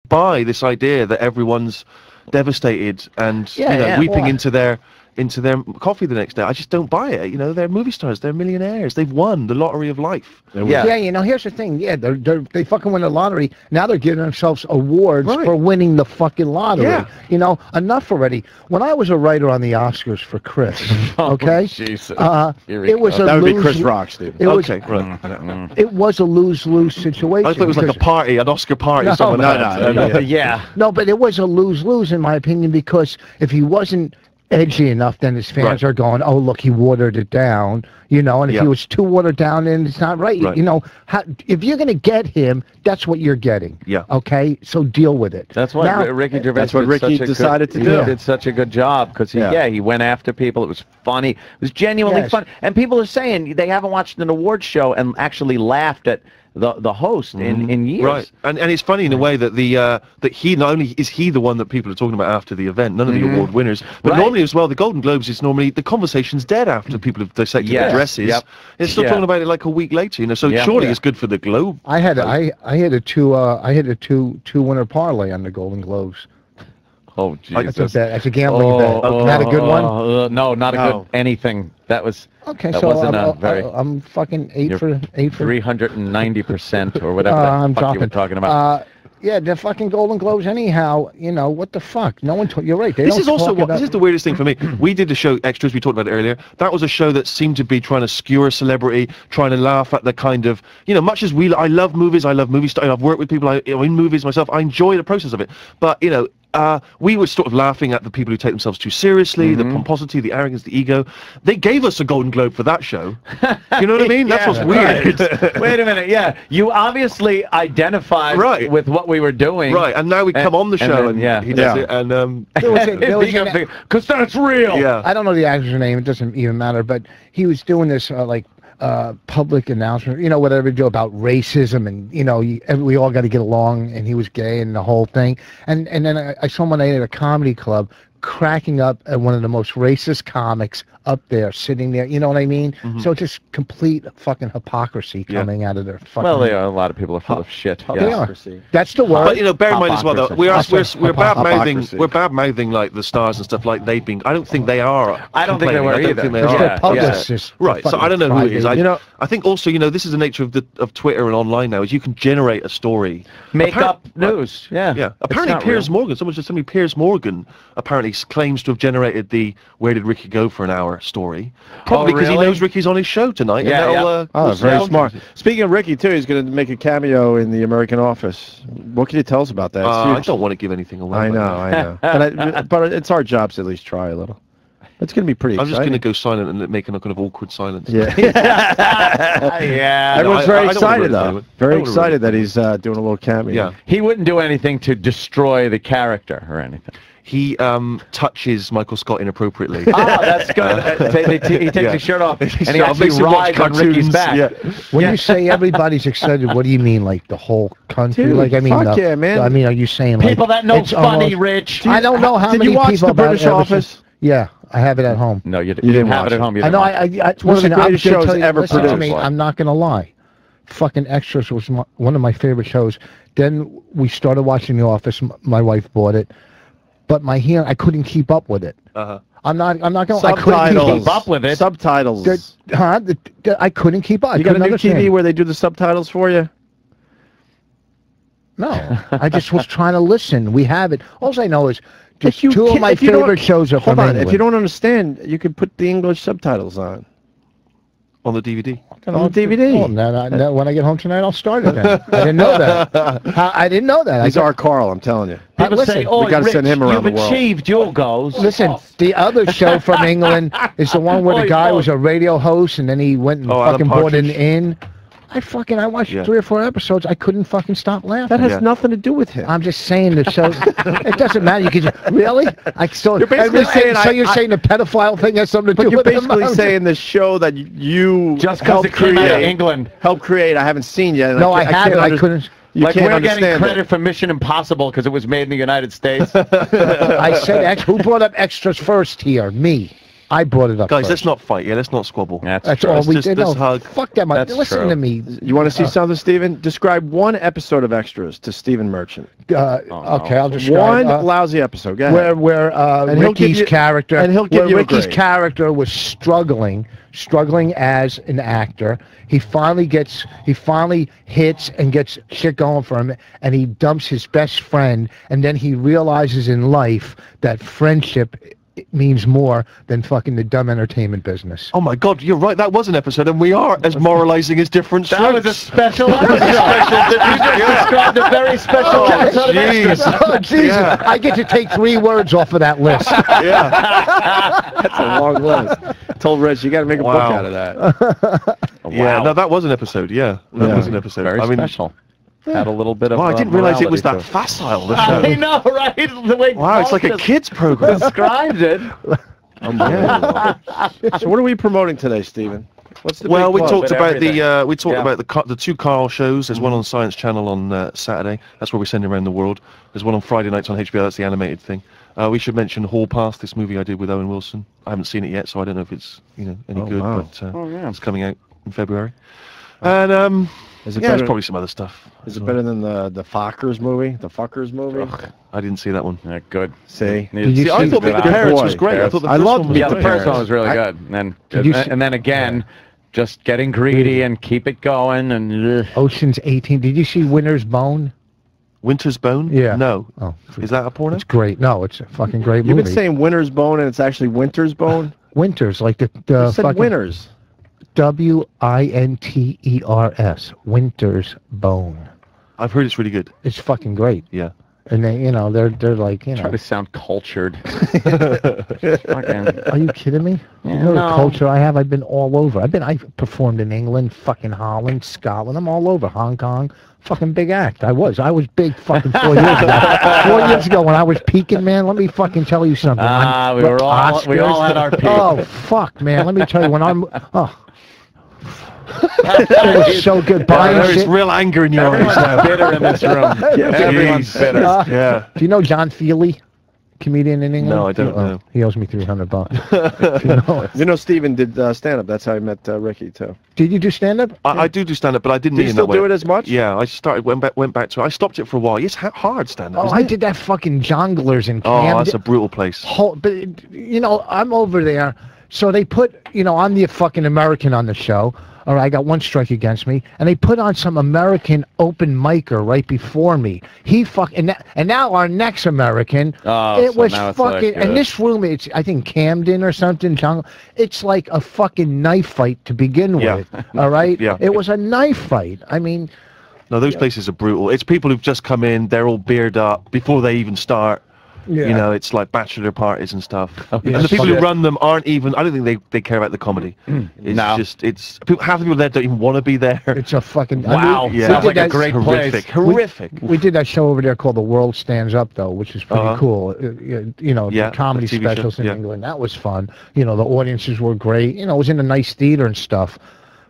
buy this idea that everyone's devastated and weeping into their coffee the next day. I just don't buy it. You know, they're movie stars, they're millionaires, they've won the lottery of life. Yeah, you know, here's the thing. Yeah, they fucking win the lottery. Now they're giving themselves awards for winning the fucking lottery. Yeah. You know, enough already. When I was a writer on the Oscars for Chris, okay, Jesus. It was that would be Chris Rock, Steve. It was a lose-lose situation. I thought it was like a party, an Oscar party. No, but it was a lose-lose in my opinion, because if he wasn't edgy enough, then his fans are going, oh, look, he watered it down, you know, and if he was too watered down, then it's not right. You know, if you're going to get him, that's what you're getting. Yeah. Okay? So deal with it. That's what Ricky Gervais That's what Ricky decided to do. He did such a good job, because he went after people. It was funny. It was genuinely fun. And people are saying they haven't watched an award show and actually laughed at the host in years. Right, and it's funny in a way that that he not only is he the one that people are talking about after the event, none of the award winners, but normally as well the Golden Globes is normally the conversation's dead after people have dissected their dresses. It's still talking about it like a week later, you know. So surely it's good for the Globe. I had a two-winner parlay on the Golden Globes. Oh, Jesus. That's a gambling bet. Not a good one? No, not a good anything. That was... Okay, so I'm fucking 8 for 390% or whatever the fuck you were talking about. Yeah, the fucking Golden Globes. Anyhow, you know what the fuck? No one. You're right. This is also this is the weirdest thing for me. We did the show Extras. We talked about it earlier. That was a show that seemed to be trying to skewer celebrity, trying to laugh at the kind of, you know, much as I love movies. I love movie stars. I've worked with people in movies myself. I enjoy the process of it. But you know. We were sort of laughing at the people who take themselves too seriously, the pomposity, the arrogance, the ego. They gave us a Golden Globe for that show. You know what I mean? That's what's weird. Wait a minite. Yeah, you obviously identified with what we were doing. Right, and now we come on the show and he does it. And because that's real. Yeah. I don't know the actor's name. It doesn't even matter. But he was doing this public announcement, you know, whatever you do about racism, and you know, we all got to get along, and he was gay and the whole thing, and then I saw one night at a comedy club cracking up at one of the most racist comics up there, sitting there, you know what I mean? So just complete fucking hypocrisy coming out of their fucking... Well, a lot of people are full of shit. Hypocrisy. That's the word. But, you know, bear in mind as well, though, we're bad-mouthing, like, the stars and stuff like they've been... I don't think they are. I don't think they were either. They're publicists. Right, so I don't know who it is. I think also, you know, this is the nature of Twitter and online now, is you can generate a story. Make up news, Yeah. Apparently Piers Morgan, someone just told me Piers Morgan apparently claims to have generated the Where Did Ricky Go for an Hour story. Probably because he knows Ricky's on his show tonight. Very smart. Speaking of Ricky, too, he's going to make a cameo in The American Office. What can you tell us about that? I don't want to give anything away. I know. but it's our job to at least try a little. It's going to be pretty exciting. I'm just going to go silent and make a kind of awkward silence. Yeah. Everyone's very excited, though. Very excited that he's doing a little cameo. Yeah. He wouldn't do anything to destroy the character or anything. He touches Michael Scott inappropriately. That's good. He takes his shirt off and he actually rides on Ricky's back. When you say everybody's excited, what do you mean? Like the whole country? Dude, like I mean, man. I mean, are you saying people like, that know funny, Rich? I don't know how many people. Did you watch The British Office? Yeah, I have it at home. No, you didn't have it at home. I know. It's one of the greatest shows ever produced. I'm not gonna lie. Fucking Extras was one of my favorite shows. Then we started watching The Office. My wife bought it. But my hearing, I couldn't keep up with it. I'm not going. I couldn't keep up with it. Subtitles. I couldn't keep up. You got a new TV where they do the subtitles for you? No, I just was trying to listen. We have it. All I know is just two of my favorite shows are from England. If you don't understand, you can put the English subtitles on. On the DVD? On the DVD. Well, when I get home tonight, I'll start it then. I didn't know that. I didn't know that. He's our Carl, I'm telling you. People say, oh, we got to send him around the world. You've achieved your goals. Listen, the other show from England is the one where the guy was a radio host and then he went and fucking bought an inn. I watched 3 or 4 episodes. I couldn't fucking stop laughing. That has nothing to do with him. I'm just saying the show. It doesn't matter. You can really. You're basically saying. So you're saying the pedophile thing has something to do with it? You're basically saying the show that you just helped create. England helped create. I haven't seen yet. No, I haven't. I couldn't. Like we're getting credit for Mission Impossible because it was made in the United States. I said, who brought up Extras first here? Me. I brought it up. Guys, first. let's not fight. Yeah, let's not squabble. That's true. all we Let's did. just No, hug. fuck them. That's Listen true. to me. You want to see something, Stephen? Describe one episode of Extras to Stephen Merchant. Okay, I'll describe One lousy episode. Go ahead. where And he'll give Ricky's you- character and he'll give where you a Ricky's grade. character was struggling as an actor. He finally hits and gets shit going for him, and he dumps his best friend, and then he realizes in life that friendship means more than fucking the dumb entertainment business. Oh my God, you're right. That was an episode, and we are as moralizing as different That was a strokes. special episode. You just described a very special episode of Extras. Oh, Jesus. Yeah. I get to take 3 words off of that list. That's a long list. Told Rich, you got to make a book Wow. out of that. Yeah, no, that was an episode. Yeah, that was an episode. Very I mean, special. Had a little bit of. wow, I didn't realize it was that morality facile. The to it. I show. know, right? The way Wow, it's like a Paul kids program. described it. Yeah. So what are we promoting today, Stephen? What's the Well, big we plug? talked But about everything. the 2 Carl shows. There's one on Science Channel on Saturday. That's where we're sending around the world. There's one on Friday nights on HBO. That's the animated thing. We should mention Hall Pass, this movie I did with Owen Wilson. I haven't seen it yet, so I don't know if it's any good, wow. but yeah. it's coming out in February. And Is it yeah, there's better? probably some other stuff. Is it better than the Fockers movie? The Fuckers movie? I didn't see that one. Yeah, good. See? Did you See, I see thought Meet the Good Parents boy. was great. I thought the I first loved one was Meet Yeah, the great. first one was really good. Did you see- And then again, just getting greedy and keep it going and. Ocean's 18. Did you see Winter's Bone? Winter's Bone? Yeah. No. Oh, Is that a porno? it's great. No, it's a fucking great You've movie. been saying Winter's Bone and it's actually Winter's Bone? Winters, like the You said fucking Winners. Winters. Winter's Bone. I've heard it's really good. It's fucking great. Yeah. And they, they're like, Try to sound cultured. Fucking. Are you kidding me? Yeah, You know no. the culture I have? I've been all over. I performed in England, fucking Holland, Scotland. I'm all over. Hong Kong. Fucking big act. I was big fucking 4 years ago. 4 years ago when I was peaking, man, let me fucking tell you something. We all had our peak. Oh, fuck, man. Let me tell you, when I'm... Oh. It was so good. Buying There is shit. real anger in your eyes now. Everyone's bitter in this room. Everyone's Jeez. bitter. Yeah. Do you know John Feely? Comedian in England? No, I don't know. He owes me $300. You know, Stephen did stand-up. That's how I met Ricky, too. Did you do stand-up? I do stand-up, but I didn't Do mean you in still that way. do it as much? Yeah, I went back to it. I stopped it for a while. It's hard stand-up, Oh, isn't I it? did that fucking Jongleurs in Oh, Camden. that's a brutal place. But I'm over there, so they put, I'm the fucking American on the show. All right, I got one strike against me, and they put on some American open micer right before me. And now our next American, Oh, it so was now it's fucking. like, And this room, it's I think Camden or something. It's like a fucking knife fight to begin Yeah. with. All right, Yeah. it was a knife fight. I mean, No, those places are brutal. It's people who've just come in, they're all bearded up before they even start. yeah. You know, it's like bachelor parties and stuff. yeah. And the people who Yeah. run them aren't even, I don't think they care about the comedy. It's No. just, half the people there don't even want to be there. It's a fucking Wow. Yeah. Sounds we like did a that- great horrific, place. horrific. We did that show over there called The World Stands Up, though, which is pretty Uh-huh. cool. Yeah, the comedy the TV show, specials in yeah. England. That was fun. The audiences were great. It was in a nice theater and stuff.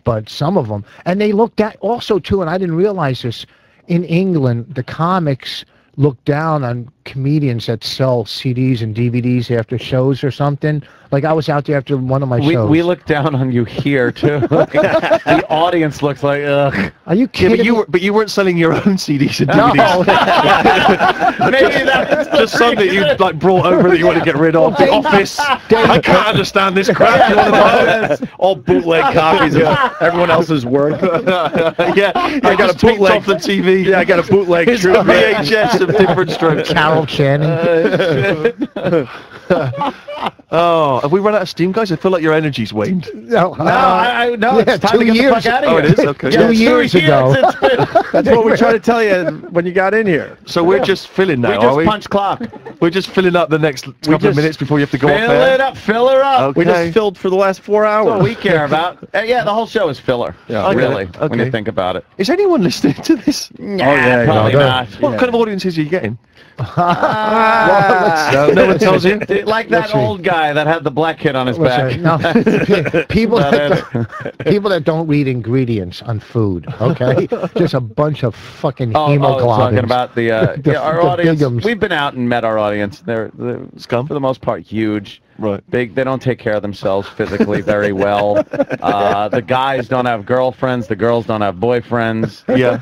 But some of them, and they looked at also too, and I didn't realize this. In England, the comics look down on comedians that sell CDs and DVDs after shows or something. Like I was out there after one of my shows. We look down on you here too. The audience looks like, ugh. Are you Yeah, kidding me? but you weren't selling your own CDs and No. DVDs. Maybe that's Just some that you like brought over that you want to get rid of. The Office. I can't understand this crap. You want to All bootleg copies of everyone else's work. yeah, I got a just tweaked bootleg- off the TV. Yeah, I got a bootleg Here's a True Man. VHS of different strokes. Carol Channing. Oh, have we run out of steam, guys? I feel like your energy's waned. No, No, it's time to get the fuck out of Oh, here. it is? Okay. Two years ago. That's what we tried to tell you when you got in here. So we're just filling now, We are just we? punch clock. We're just filling up the next couple of just minutes before you have to go off Fill air. it up, fill her up. Okay. We just filled for the last 4 That's hours. what we care about. Yeah, the whole show is filler. Yeah. Really, Okay. when you Okay. think about it. Is anyone listening to this? Nah, yeah, probably no, not. What kind of audiences are you getting? Well, No one tells you? Like that Let's see. old guy that had the black kid on his back. No, people That people that don't read ingredients on food. Okay, just a bunch of fucking Oh, hemoglobins. talking about the, The- our the audience. bigums. We've been out and met our audience. They're Scum? for the most part huge. Right. Big. They don't take care of themselves physically very well. The guys don't have girlfriends. The girls don't have boyfriends. Yeah.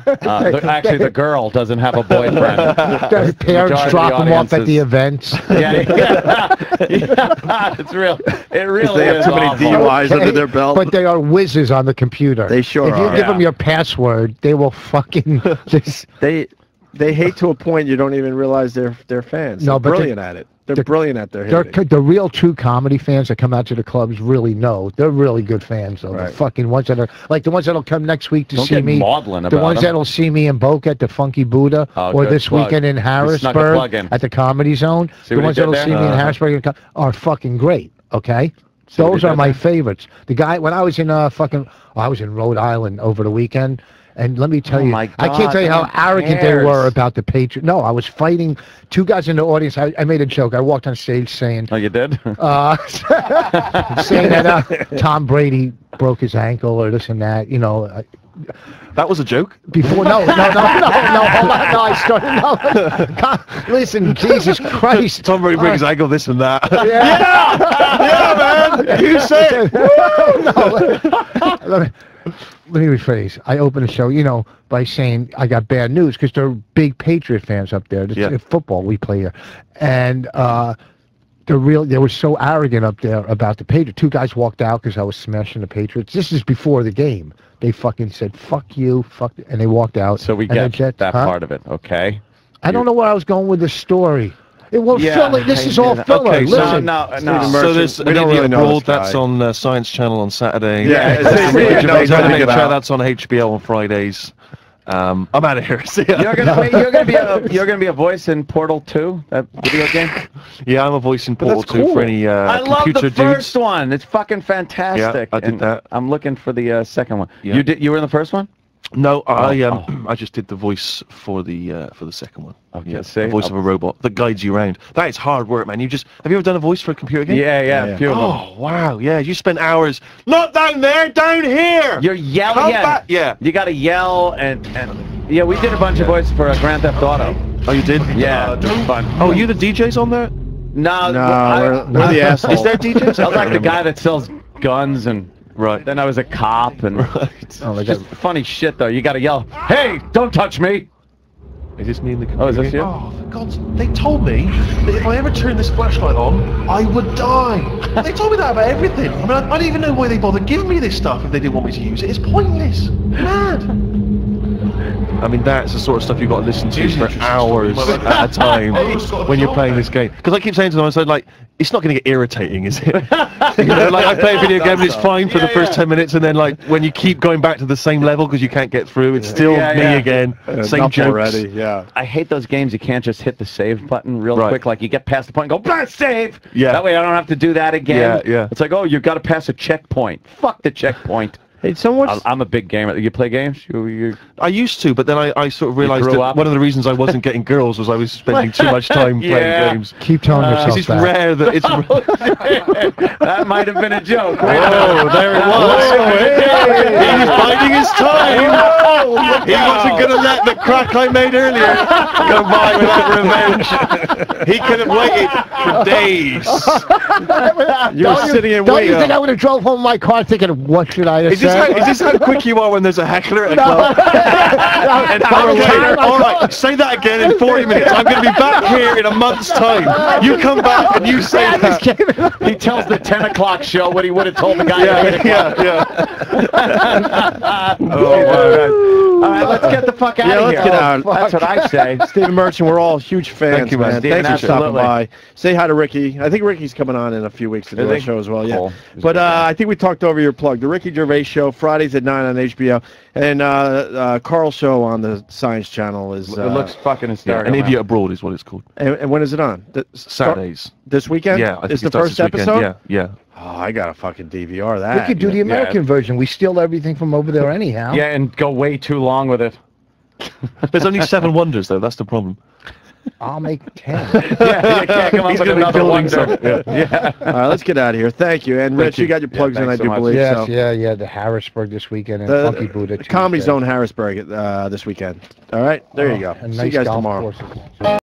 Actually, the girl doesn't have a boyfriend. Their parents drop them off at the events. It's real. It really they have is too many awful. DUIs under their belt. But they are whizzes on the computer. They sure If you are. give them your password, they will fucking just... They hate to a point you don't even realize they're fans. No, they're but brilliant at it. They're brilliant at their hitting. The real true comedy fans that come out to the clubs really know. They're really good fans, though. Right. The fucking ones that are like the ones that'll come next week to Don't see get me. maudlin The about ones them. that'll see me in Boca at the Funky Buddha, Oh, or good this plug. weekend in You snuck a plug Harrisburg in. at the Comedy Zone. See The what ones he did that'll see there? me in Harrisburg are fucking great. Okay. See what Those he are did my there? favorites. The guy when I was in I was in Rhode Island over the weekend. And let me tell you, my I can't tell you God, how who arrogant they cares? were about the Patriots. No, I was fighting two guys in the audience. I made a joke. I walked on stage saying, Oh, you did? saying that Tom Brady broke his ankle or this and that. You know, That was a joke? before no, hold on, no, I started. No, listen, Jesus Christ. Tom Brady brings ankle, this and that. Yeah, man! You say it! Let me rephrase. I opened the show, by saying I got bad news because they're big Patriot fans up there. It's football we play here, and they were so arrogant up there about the Patriots. Two guys walked out because I was smashing the Patriots. This is before the game. They fucking said "fuck you," and they walked out. So we And get that part of it, okay? I don't know where I was going with the story. This is all filler. Okay, so Listen. No. So there's We an don't idiot really know abroad. this guy. That's on Science Channel on Saturday. Yeah, Gervais no, Animated no, Show, no. that's on HBO on Fridays. I'm out of here. See ya. You're gonna be a voice in Portal 2, that video game. Yeah, I'm a voice in Portal that's 2 cool. for any I love computer the first dudes. one. It's fucking fantastic. Yeah, I did And that. I'm looking for the second one. Yeah. You were in the first one? No, I just did the voice for the second one. Okay, Yeah, see? the voice of a robot that guides you around. That is hard work, man. Have you ever done a voice for a computer game? Yeah, a few of them. Oh wow, yeah. You spent hours. Not down there, down here. You're yelling. Come back. Yeah. You got to yell and yeah. We did a bunch of voices for Grand Theft Auto. Oh, you did? Yeah, it was fun. Oh, you the DJs on there? No, we're the assholes. Is there DJs? I was like the guy that sells guns and. Right. Then I was a cop and Right. just funny shit though. You got to yell, "Hey, don't touch me!" Is this me in the computer? Oh, is this game? you? Oh, for God's sake. They told me that if I ever turned this flashlight on, I would die. They told me that about everything. I mean, I don't even know why they bothered giving me this stuff if they didn't want me to use it. It's pointless. Mad. I mean, that's the sort of stuff you've got to listen to for hours at a time when you're playing this game. Because I keep saying to them, I said, like, it's not going to get irritating, is it? Like, I play a video game and it's fine for the first 10 minutes, and then, like, when you keep going back to the same level because you can't get through, it's still me again. Same Enough jokes. already. Yeah. I hate those games you can't just hit the save button real Right. quick. Like you get past the point and go, "Blah, save!" Yeah. That way I don't have to do that again. Yeah. It's like, oh, you've got to pass a checkpoint. Fuck the checkpoint. Hey, someone. I'm a big gamer. You play games? I used to, but then I sort of realised grew that up? one of the reasons I wasn't getting girls was I was spending too much time Yeah. playing games. Keep telling yourself It's that. rare that it's... That might have been a joke. Oh, there it was. He was biding his time. He wasn't going to let the crack I made earlier go by without revenge. He could have waited for days. You were sitting in Don't you wait. think I would have drove home in my car thinking, what should I have Is this how quick you are when there's a heckler at a club? An hour later, all right, say that again in 40 minutes. I'm going to be back here in a month's time. You come back and you say that. He tells the 10 o'clock show what he would have told the guy at 8 o'clock. Yeah. Oh, my God. All right, let's get the fuck out of let's here. get out. That's what I say. Stephen Merchant, we're all huge fans, Thank you, man. Thanks for stopping Absolutely. by. Say hi to Ricky. I think Ricky's coming on in a few weeks to do Is our he? show as well. Yeah. Cool. But I think we talked over your plug. The Ricky Gervais Show, Fridays at 9 on HBO. And Carl's show on the Science Channel is... It looks fucking hysterical. An man. Idiot Abroad is what it's called. and when is it on? Saturdays. This weekend? Yeah, I think It's the it starts first this weekend. episode? Yeah. Oh, I got to fucking DVR that. We could do the American version. We steal everything from over there anyhow. Yeah, and go way too long with it. There's only 7 wonders, though. That's the problem. I'll make 10. Yeah, you can't come up He's with gonna be another building wonder. some. Yeah. All right, let's get out of here. Thank you. And Rich, you got your plugs in, thanks I so do much. believe. Yes, so. yeah. The Harrisburg this weekend and The Funky Buddha. Comedy Tuesday. Zone Harrisburg this weekend. All right, there you go. And See nice you guys golf tomorrow. courses.